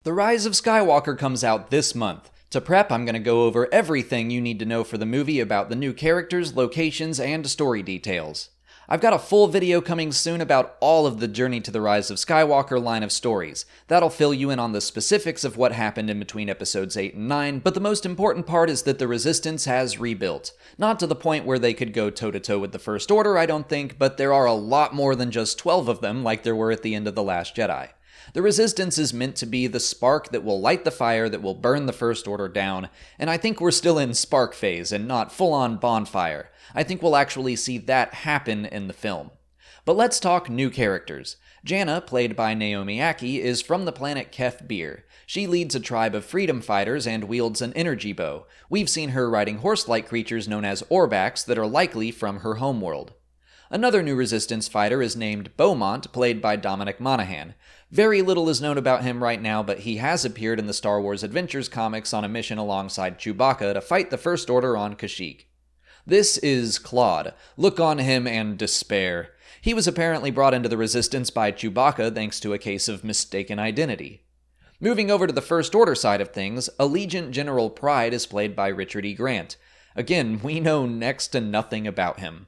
The Rise of Skywalker comes out this month. To prep, I'm going to go over everything you need to know for the movie about the new characters, locations, and story details. I've got a full video coming soon about all of the Journey to the Rise of Skywalker line of stories. That'll fill you in on the specifics of what happened in between episodes 8 and 9, but the most important part is that the Resistance has rebuilt. Not to the point where they could go toe-to-toe with the First Order, I don't think, but there are a lot more than just 12 of them like there were at the end of The Last Jedi. The Resistance is meant to be the spark that will light the fire that will burn the First Order down, and I think we're still in spark phase and not full-on bonfire. I think we'll actually see that happen in the film. But let's talk new characters. Janna, played by Naomi Ackie, is from the planet Kef Bir. She leads a tribe of freedom fighters and wields an energy bow. We've seen her riding horse-like creatures known as Orbaks that are likely from her homeworld. Another new Resistance fighter is named Beaumont, played by Dominic Monaghan. Very little is known about him right now, but he has appeared in the Star Wars Adventures comics on a mission alongside Chewbacca to fight the First Order on Kashyyyk. This is Claude. Look on him and despair. He was apparently brought into the Resistance by Chewbacca thanks to a case of mistaken identity. Moving over to the First Order side of things, Allegiant General Pryde is played by Richard E. Grant. Again, we know next to nothing about him.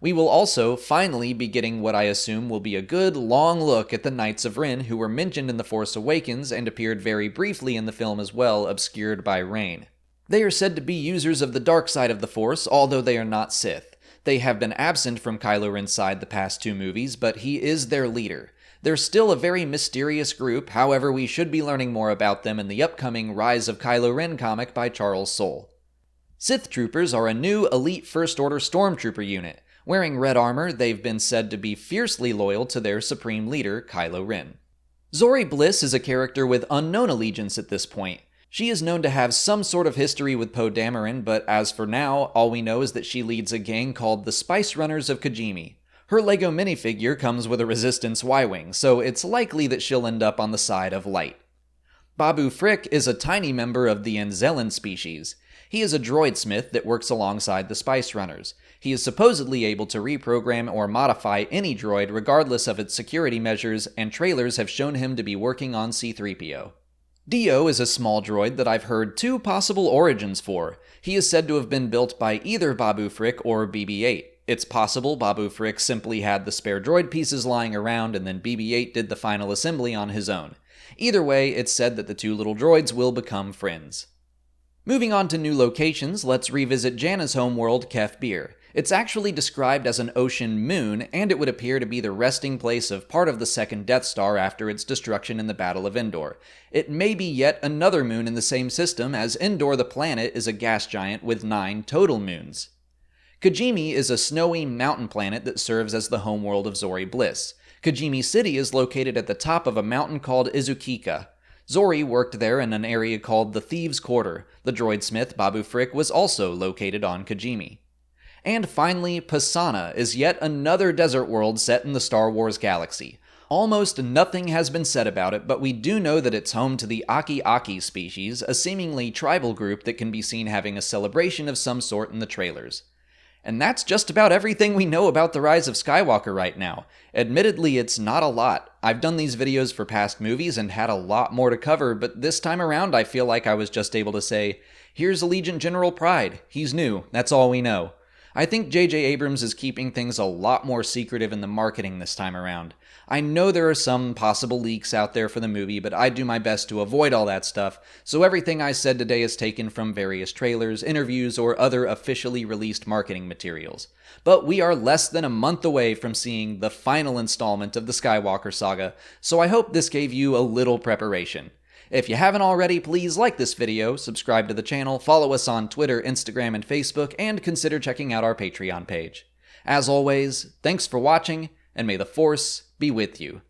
We will also finally be getting what I assume will be a good, long look at the Knights of Ren, who were mentioned in The Force Awakens and appeared very briefly in the film as well, obscured by rain. They are said to be users of the dark side of the Force, although they are not Sith. They have been absent from Kylo Ren's side the past two movies, but he is their leader. They're still a very mysterious group, however we should be learning more about them in the upcoming Rise of Kylo Ren comic by Charles Soule. Sith Troopers are a new elite First Order Stormtrooper unit. Wearing red armor, they've been said to be fiercely loyal to their supreme leader, Kylo Ren. Zorii Bliss is a character with unknown allegiance at this point. She is known to have some sort of history with Poe Dameron, but as for now, all we know is that she leads a gang called the Spice Runners of Cugini. Her Lego minifigure comes with a Resistance Y-Wing, so it's likely that she'll end up on the side of light. Babu Frick is a tiny member of the Anzellan species. He is a droid smith that works alongside the Spice Runners. He is supposedly able to reprogram or modify any droid regardless of its security measures, and trailers have shown him to be working on C-3PO. Dio is a small droid that I've heard two possible origins for. He is said to have been built by either Babu Frick or BB-8. It's possible Babu Frick simply had the spare droid pieces lying around and then BB-8 did the final assembly on his own. Either way, it's said that the two little droids will become friends. Moving on to new locations, let's revisit Janna's homeworld, Kef Bir. It's actually described as an ocean moon, and it would appear to be the resting place of part of the second Death Star after its destruction in the Battle of Endor. It may be yet another moon in the same system, as Endor the planet is a gas giant with 9 total moons. Kugini is a snowy mountain planet that serves as the homeworld of Zorii Bliss. Kugini City is located at the top of a mountain called Izukika. Zorii worked there in an area called the Thieves' Quarter. The droid smith Babu Frick was also located on Kugini. And finally, Pasaana is yet another desert world set in the Star Wars galaxy. Almost nothing has been said about it, but we do know that it's home to the Aki-Aki species, a seemingly tribal group that can be seen having a celebration of some sort in the trailers. And that's just about everything we know about the Rise of Skywalker right now. Admittedly, it's not a lot. I've done these videos for past movies and had a lot more to cover, but this time around I feel like I was just able to say, here's Allegiant General Pryde. He's new. That's all we know. I think J.J. Abrams is keeping things a lot more secretive in the marketing this time around. I know there are some possible leaks out there for the movie, but I do my best to avoid all that stuff, so everything I said today is taken from various trailers, interviews, or other officially released marketing materials. But we are less than a month away from seeing the final installment of the Skywalker saga, so I hope this gave you a little preparation. If you haven't already, please like this video, subscribe to the channel, follow us on Twitter, Instagram, and Facebook, and consider checking out our Patreon page. As always, thanks for watching, and may the Force be with you.